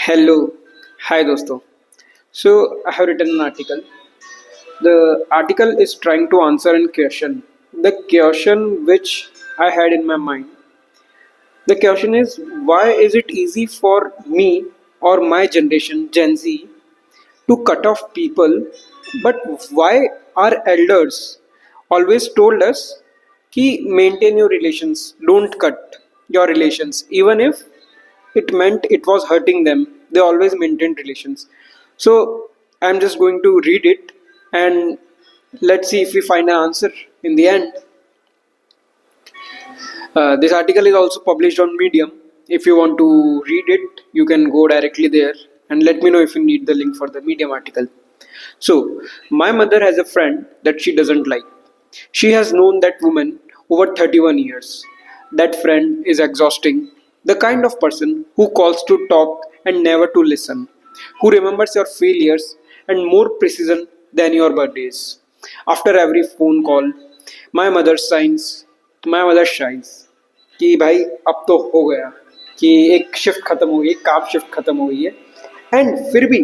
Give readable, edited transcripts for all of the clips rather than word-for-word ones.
Hello, hi dosto. So I have written an article. The article is trying to answer a question. The question which I had in my mind. The question is, why is it easy for me or my generation, Gen Z, to cut off people, but why our elders always told us कि maintain your relations, don't cut your relations, even if it meant it was hurting them. They always maintained relations. So I'm just going to read it and let's see if we find an answer in the end. This article is also published on Medium. If you want to read it, you can go directly there and let me know if you need the link for the Medium article. So, my mother has a friend that she doesn't like. She has known that woman over 31 years. That friend is exhausting. The kind of person who calls to talk and never to listen, who remembers your failures and more precision than your birthdays. After every phone call, my mother signs, my mother shines कि भाई अब तो हो गया कि एक shift खत्म हो गई, एक काम शिफ्ट खत्म हो गई है एंड फिर भी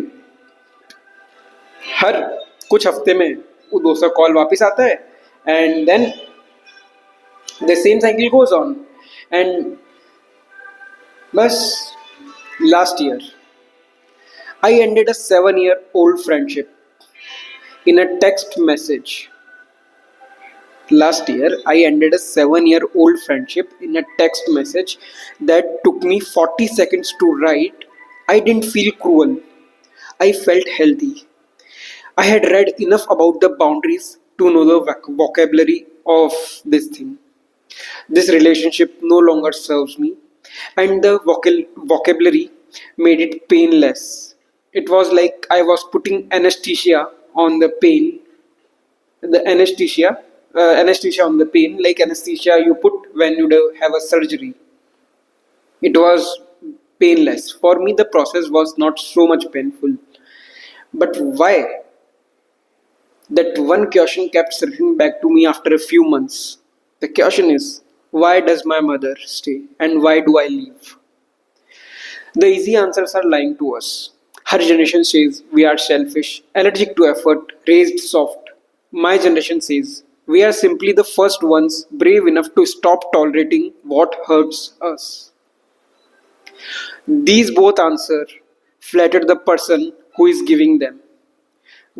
हर कुछ हफ्ते में वो दूसरा कॉल वापस आता है and then the same cycle goes on and बस last year I ended a 7 year old friendship in a text message. Last year, I ended a 7 year old friendship in a text message that took me 40 seconds to write. I didn't feel cruel. I felt healthy. I had read enough about the boundaries to know the vocabulary of this thing. This relationship no longer serves me, and the vocabulary made it painless. It was like I was putting anesthesia on the pain, the anesthesia on the pain, like anesthesia you put when you do have a surgery. It was painless. For me, the process was not so much painful. But why? That one question kept circling back to me after a few months. The question is, why does my mother stay and why do I leave? The easy answers are lying to us. Her generation says we are selfish, allergic to effort, raised soft. My generation says we are simply the first ones brave enough to stop tolerating what hurts us. These both answer flatter the person who is giving them.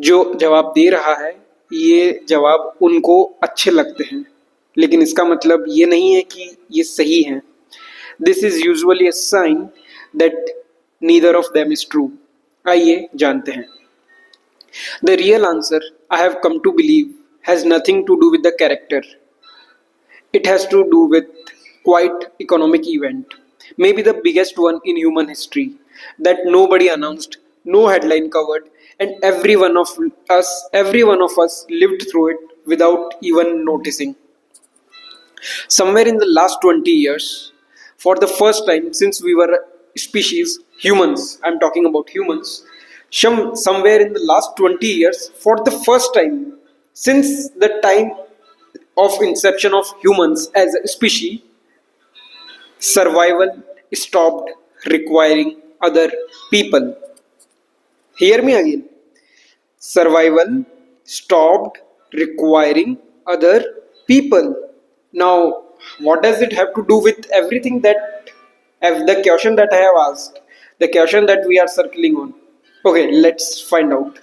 जो जवाब दे रहा है ये जवाब उनको अच्छे लगते हैं, लेकिन इसका मतलब ये नहीं है कि ये सही है. This is usually a sign that neither of them is true. आइए जानते हैं. The real answer I have come to believe has nothing to do with the character. It has to do with quite economic event, maybe the biggest one in human history that nobody announced, no headline covered, and every one of us lived through it without even noticing. Somewhere in the last 20 years, for the first time since we were a species, humans, I'm talking about humans, somewhere in the last 20 years, for the first time since the time of inception of humans as a species, survival stopped requiring other people. Hear me again. Survival stopped requiring other people. Now, what does it have to do with everything that the question that I have asked, the question that we are circling on? Okay, let's find out.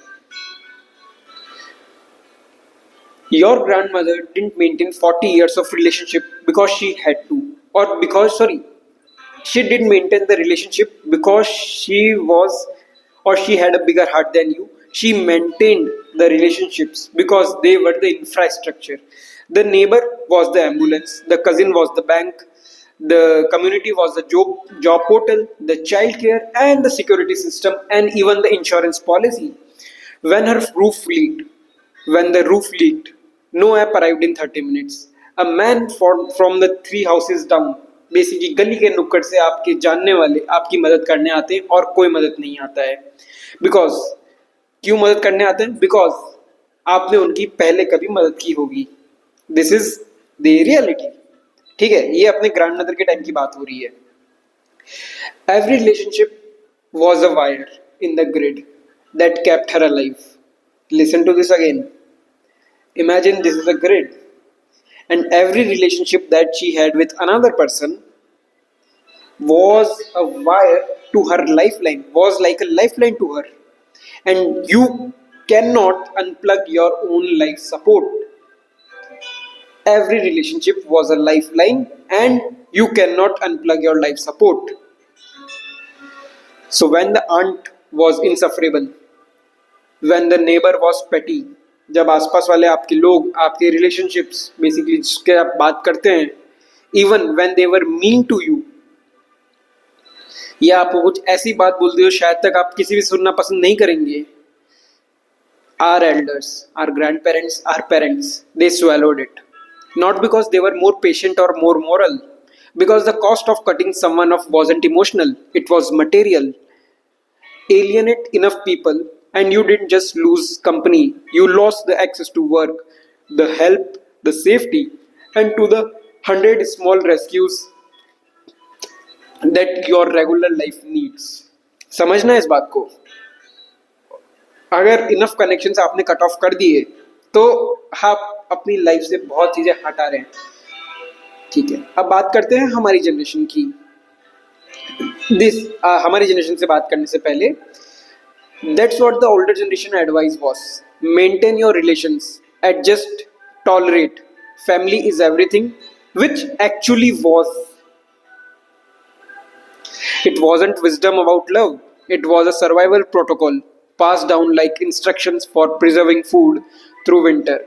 Your grandmother didn't maintain 40 years of relationship because she had to, or because, sorry, she did maintain the relationship because she was or she had a bigger heart than you. She maintained the relationships because they were the infrastructure. The neighbor was the ambulance, the cousin was the bank, the community was the job portal, the child care and the security system, and even the insurance policy. When her roof leaked, when the roof leaked, no app arrived in 30 minutes. A man from the three houses down, basically गली के नुक्कड़ से आपके जानने वाले आपकी मदद करने आते हैं और कोई मदद नहीं आता है. बिकॉज क्यों मदद करने आते हैं? बिकॉज आपने उनकी पहले कभी मदद की होगी. This is the reality. ठीक है, ये अपने ग्रैंड मदर के टाइम की बात हो रही है. Every relationship was a wire in the grid that kept her alive. Listen to this again. Imagine this is a grid, and every relationship that she had with another person was a wire to her lifeline, was like a lifeline to her. And you cannot unplug your own life support. Every relationship was a lifeline, and you cannot unplug your life support. So, when the aunt was insufferable, when the neighbor was petty, जब आसपास वाले आपके लोग आपके relationships basically जिसके आप बात करते हैं, even when they were mean to you, या आपको कुछ ऐसी बात बोलते हो शायद तक आप किसी भी सुनना पसंद नहीं करेंगे, our elders, our grandparents, our parents, they swallowed it, not because they were more patient or more moral, because the cost of cutting someone off wasn't emotional, it was material. Alienate enough people and you didn't just lose company, you lost the access to work, the help, the safety, and to the 100 small rescues that your regular life needs. समझना है इस बात को. अगर enough connections आपने cut off कर दिए तो आप अपनी लाइफ से बहुत चीजें हटा रहे हैं. ठीक है, अब बात करते हैं हमारी जनरेशन की. हमारी जनरेशन से बात करने से पहले, that's what the older generation advice was: maintain your relations, adjust, tolerate, family is everything, which actually was. It wasn't wisdom about love, it was a survival protocol passed down like instructions for preserving food through winter.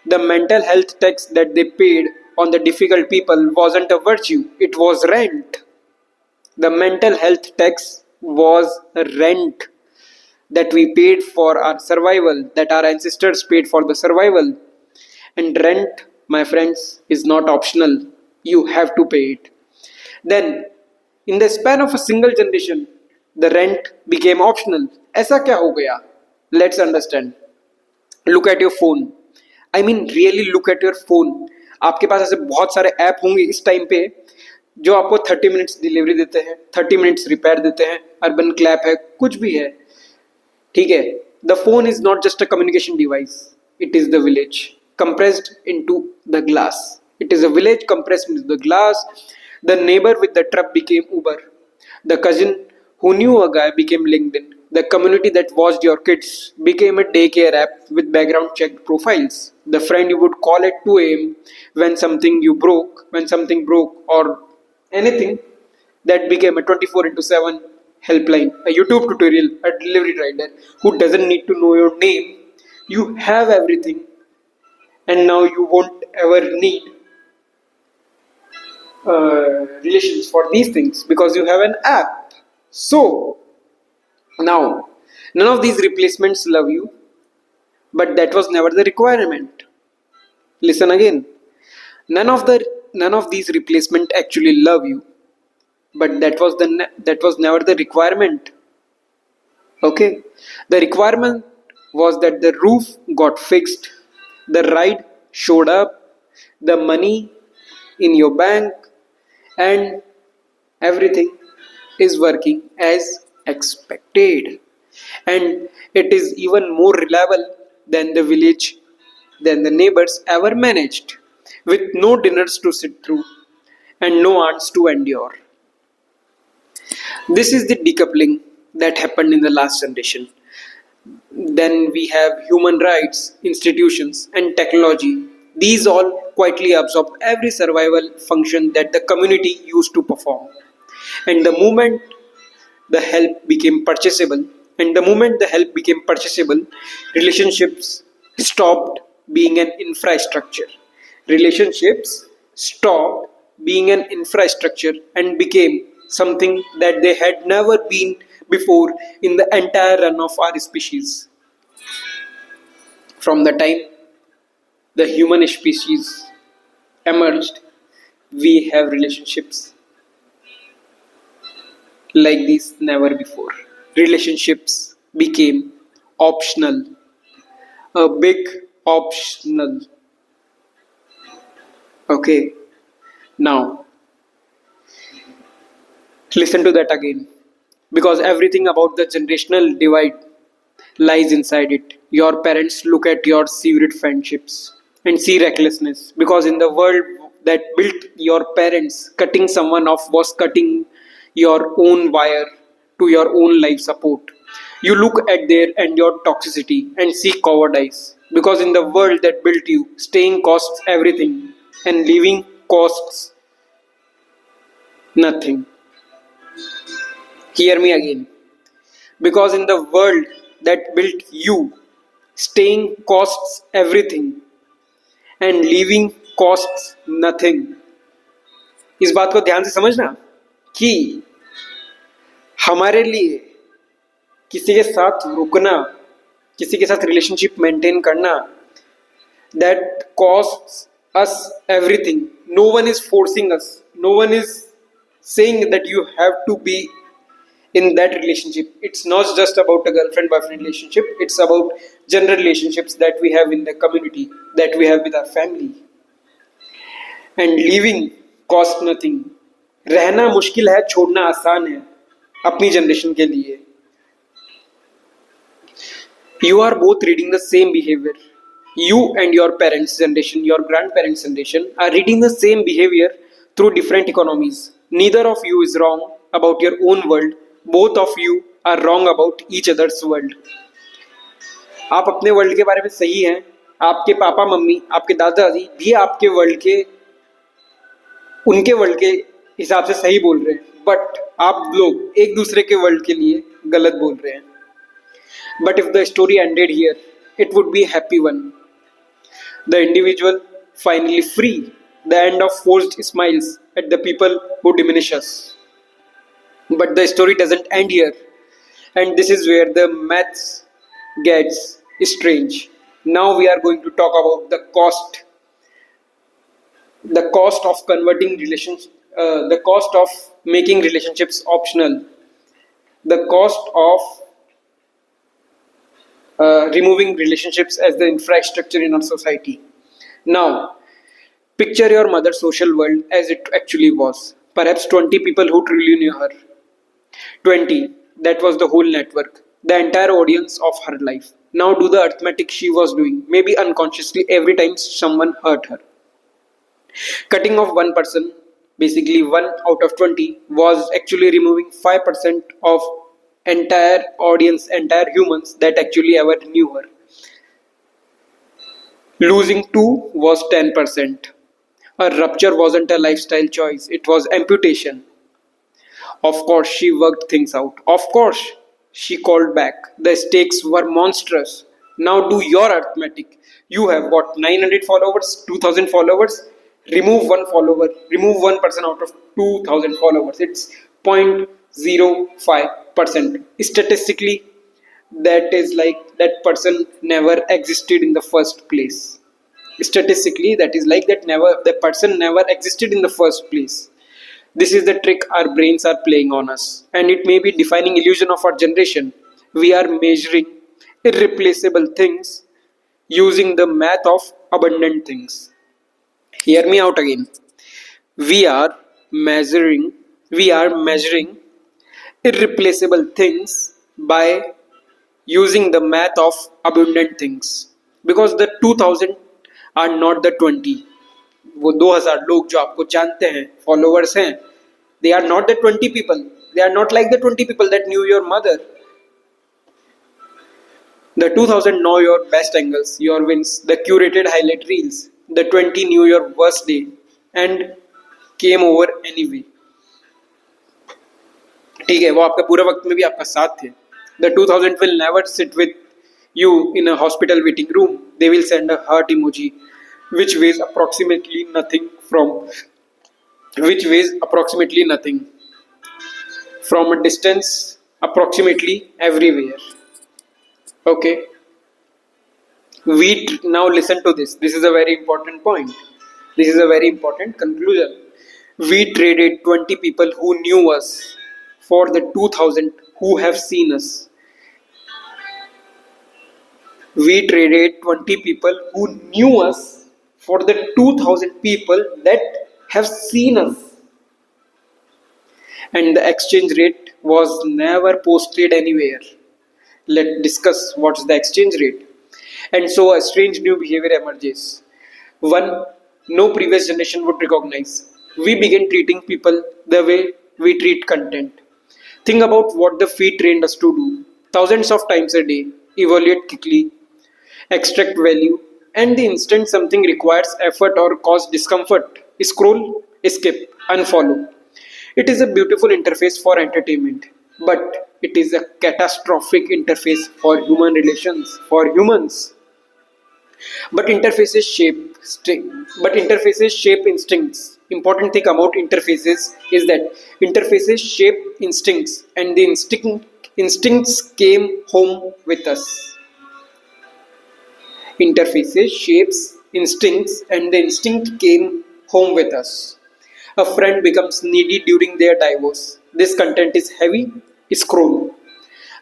The mental health tax that they paid on the difficult people wasn't a virtue, it was rent. The mental health tax was a rent that we paid for our survival, that our ancestors paid for the survival. And rent, my friends, is not optional. You have to pay it. Then, in the span of a single generation, the rent became optional. ऐसा क्या हो गया? Let's understand. Look at your phone. I mean, really look at your phone. आपके पास ऐसे बहुत सारे app होंगे इस टाइम पे जो आपको 30 मिनट्स डिलीवरी देते हैं, 30 मिनट्स रिपेयर देते हैं, अर्बन क्लैप है, कुछ भी है. ठीक है, the phone is not just a communication device, it is the village compressed into the glass. It is a village compressed into the glass. The neighbor with the truck became Uber. The cousin who knew a guy became LinkedIn. The community that watched your kids became a daycare app with background checked profiles. The friend you would call at 2 a.m. when something broke, or anything, that became a 24 into 7 helpline, a YouTube tutorial, a delivery rider who doesn't need to know your name. You have everything, and now you won't ever need relations for these things because you have an app. So, now, none of these replacements love you, but that was never the requirement. Listen again. None of these replacements actually love you, but that was never the requirement. Okay, the requirement was that the roof got fixed, the ride showed up, the money in your bank, and everything is working as expected. And it is even more reliable than the village, than the neighbors ever managed, with no dinners to sit through and no aunts to endure. This is the decoupling that happened in the last generation. Then we have human rights, institutions, and technology. These all quietly absorb every survival function that the community used to perform. And the moment the help became purchasable, relationships stopped being an infrastructure. Relationships stopped being an infrastructure and became something that they had never been before in the entire run of our species. From the time the human species emerged, we have relationships like this never before. Relationships became optional, a big optional. Okay, now listen to that again. because everything about the generational divide lies inside it. Your parents look at your severed friendships and see recklessness, because in the world that built your parents, cutting someone off was cutting your own wire to your own life support. You look at their and your toxicity and see cowardice, because in the world that built you, staying costs everything and leaving costs nothing. Hear me again. Because in the world that built you, staying costs everything and leaving costs nothing. इस बात को ध्यान से समझना कि हमारे लिए किसी के साथ रुकना, किसी के साथ रिलेशनशिप मेंटेन करना, that costs us everything. No one is forcing us, no one is saying that you have to be in that relationship. It's not just about a girlfriend boyfriend relationship, it's about general relationships that we have in the community, that we have with our family. And living cost nothing. रहना मुश्किल है, छोड़ना आसान है अपनी generation के लिए. You are both reading the same behavior. You and your parents' generation, your grandparents' generation are reading the same behavior through different economies. Neither of you is wrong about your own world. Both of you are wrong about each other's world. आप अपने world के बारे में सही हैं, आपके papa mummy, आपके दादा दादी भी आपके वर्ल्ड के, उनके वर्ल्ड के हिसाब से सही बोल रहे हैं, बट आप लोग एक दूसरे के वर्ल्ड के लिए गलत बोल रहे हैं. But if the story ended here, it would be a happy one. The individual finally free, the end of forced smiles at the people who diminish us. But the story doesn't end here, and this is where the maths gets strange. Now we are going to talk about the cost of converting relations, the cost of making relationships optional, the cost of removing relationships as the infrastructure in our society. Now, picture your mother's social world as it actually was. Perhaps 20 people who truly knew her. 20, that was the whole network, the entire audience of her life. Now do the arithmetic she was doing, maybe unconsciously, every time someone hurt her. Cutting off one person, basically 1 out of 20, was actually removing 5% of entire audience, entire humans that actually ever knew her. Losing 2 was 10%. A rupture wasn't a lifestyle choice, it was amputation. Of course, she worked things out. Of course, she called back. The stakes were monstrous. Now do your arithmetic. You have what, 900 followers, 2000 followers? Remove one follower, remove one person out of 2000 followers. It's 0.05%. Statistically, that is like that person never existed in the first place. Statistically, that is like that person never existed in the first place. This is the trick our brains are playing on us, and it may be defining illusion of our generation. We are measuring irreplaceable things using the math of abundant things. Hear me out again. We are measuring irreplaceable things by using the math of abundant things, because the 2000 are not the 20. वो 2000 लोग जो आपको जानते हैं, followers हैं, they are not the 20 people. They are not like the 20 people that knew your mother. The 2000 know your best angles, your wins, the curated highlight reels. The 20 knew your worst day and came over anyway. ठीक है, वो आपका पूरा वक्त में भी आपका साथ थे. The 2000 will never sit with you in a hospital waiting room. They will send a heart emoji, which weighs approximately nothing from a distance, approximately everywhere. Okay. Now listen to this. This is a very important point. This is a very important conclusion. We traded 20 people who knew us for the 2000 who have seen us. We traded 20 people who knew us for the 2000 people that have seen us. and the exchange rate was never posted anywhere. Let's discuss what's the exchange rate. And so a strange new behavior emerges. One no previous generation would recognize. We begin treating people the way we treat content. Think about what the feed trained us to do thousands of times a day, evaluate quickly, extract value, and the instant something requires effort or cause discomfort, scroll, skip, unfollow. It is a beautiful interface for entertainment, but it is a catastrophic interface for human relations, for humans. But interfaces shape instincts. Important thing about interfaces is that interfaces shape instincts, and the instincts came home with us. Interfaces shapes instincts, and the instinct came home with us. A friend becomes needy during their divorce. This content is heavy. Scroll.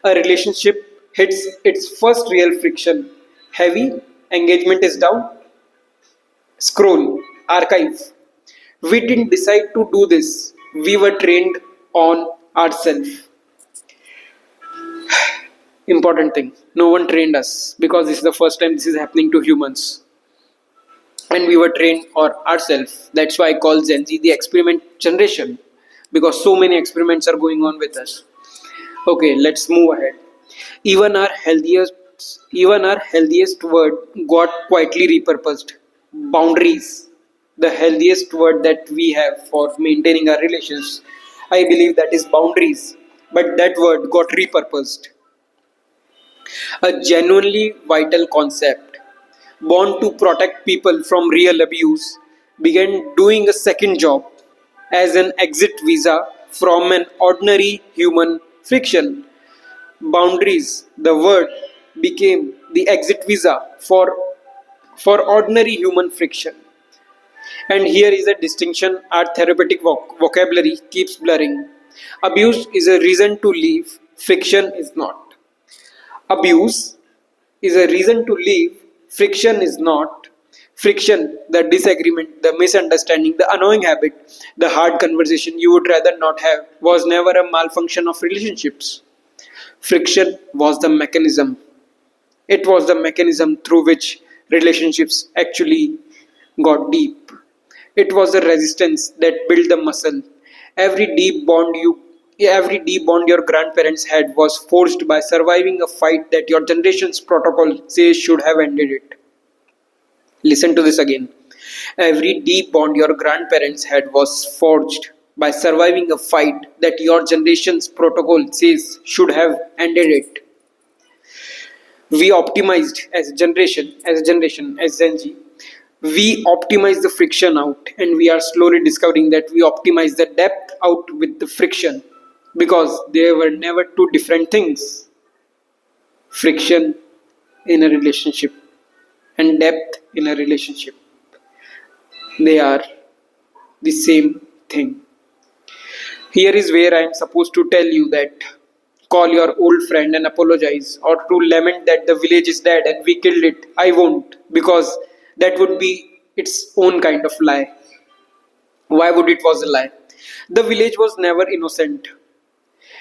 A relationship hits its first real friction. Heavy. Engagement is down. Scroll. Archive. We didn't decide to do this. We were trained on ourselves. Important thing. No one trained us because this is the first time this is happening to humans. And we were trained on ourselves. That's why I call Gen Z the experiment generation because so many experiments are going on with us. Okay, let's move ahead. Even our healthiest, even our healthiest word got quietly repurposed. Boundaries, the healthiest word that we have for maintaining our relations. I believe that is boundaries, but that word got repurposed. A genuinely vital concept, born to protect people from real abuse, began doing a second job as an exit visa from an ordinary human friction. Boundaries, the word, became the exit visa for ordinary human friction. And here is a distinction our therapeutic vocabulary keeps blurring. Abuse is a reason to leave, friction is not. Abuse is a reason to leave, friction is not. Friction, the disagreement, the misunderstanding, the annoying habit, the hard conversation you would rather not have, was never a malfunction of relationships. Friction was the mechanism. It was the mechanism through which relationships actually got deep. It was the resistance that built the muscle. Every deep bond you every deep bond your grandparents had was forged by surviving a fight that your generation's protocol says should have ended it. Listen to this again. Every deep bond your grandparents had was forged by surviving a fight that your generation's protocol says should have ended it. We optimized as Gen Z, we optimize the friction out, and we are slowly discovering that we optimize the depth out with the friction because they were never two different things. Friction in a relationship and depth in a relationship, they are the same thing. Here is where I am supposed to tell you that call your old friend and apologize, or to lament that the village is dead and we killed it. I won't, because that would be its own kind of lie. Why would it was a lie? The village was never innocent.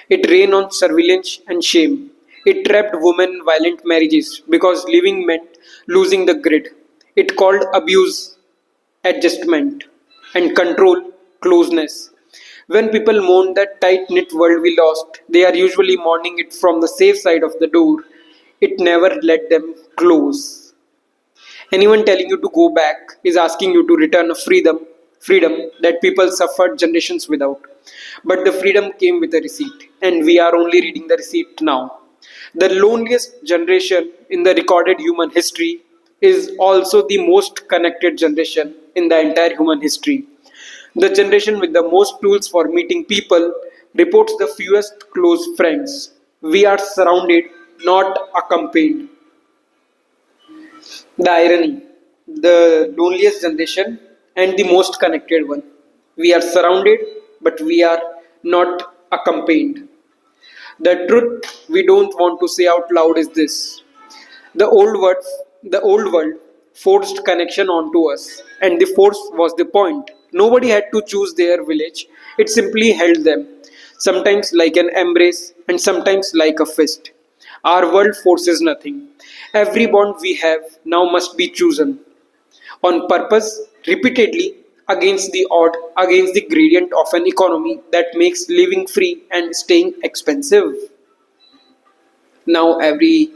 It ran on surveillance and shame. It trapped women in violent marriages because living meant losing the grid. It called abuse adjustment and control closeness. When people mourn that tight knit world we lost, they are usually mourning it from the safe side of the door. It never let them close. Anyone telling you to go back is asking you to return a freedom that people suffered generations without. But the freedom came with a receipt, and we are only reading the receipt now. The loneliest generation in the recorded human history is also the most connected generation in the entire human history. The generation with the most tools for meeting people reports the fewest close friends. We are surrounded, not accompanied. The irony, the loneliest generation and the most connected one. We are surrounded, but we are not accompanied. The truth we don't want to say out loud is this. The old world forced connection onto us, and the force was the point. Nobody had to choose their village, it simply held them. sometimes like an embrace, and sometimes like a fist. Our world forces nothing. Every bond we have now must be chosen on purpose, repeatedly, against the odd, against the gradient of an economy that makes living free and staying expensive. Now, every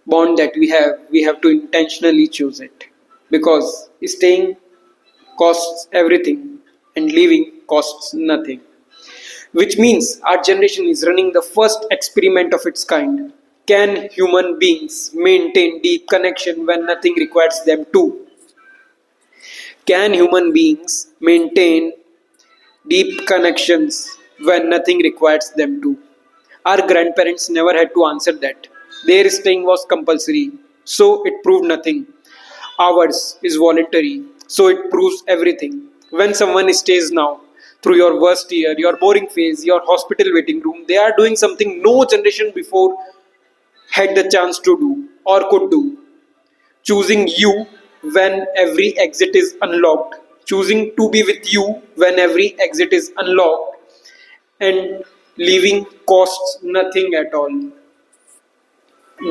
bond that we have to intentionally choose it because staying costs everything and living costs nothing. Which means our generation is running the first experiment of its kind. Can human beings maintain deep connection when nothing requires them to? Can human beings maintain deep connections when nothing requires them to? Our grandparents never had to answer that. Their staying was compulsory, so it proved nothing. Ours is voluntary, so it proves everything. When someone stays now, through your worst year, your boring phase, your hospital waiting room, they are doing something no generation before had the chance to do or could do. Choosing you when every exit is unlocked, choosing to be with you when every exit is unlocked, and leaving costs nothing at all.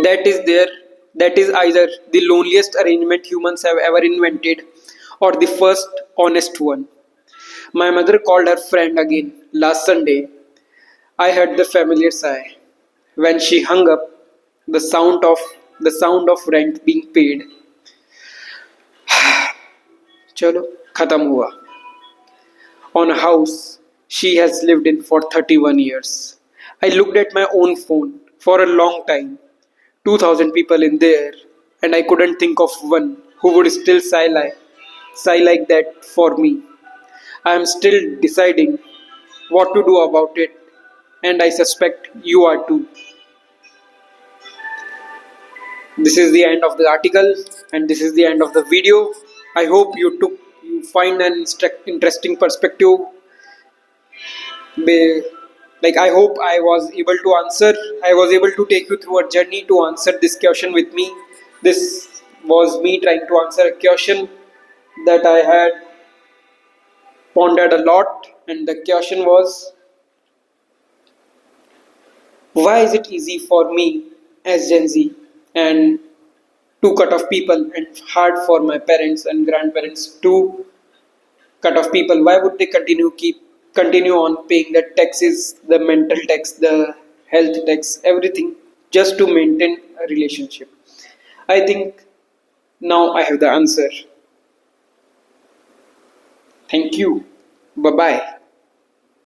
That is there, that is either the loneliest arrangement humans have ever invented or the first honest one. My mother called her friend again last Sunday. I heard the familiar sigh. When she hung up, the sound of rent being paid. चलो खत्म हुआ on a house she has lived in for 31 years. I looked at my own phone for a long time. 2000 people in there, and I couldn't think of one who would still sigh like that for me. I am still deciding what to do about it, and I suspect you are too. This is the end of the article, and this is the end of the video. I hope you find an interesting perspective. Like I hope I was able to answer. I was able to take you through a journey to answer this question with me. This was me trying to answer a question that I had pondered a lot, and the question was, why is it easy for me as Gen Z and to cut off people and hard for my parents and grandparents to cut off people? Why would they continue on paying the taxes, the mental tax, the health tax, everything, just to maintain a relationship? I think now I have the answer. Thank you. Bye bye.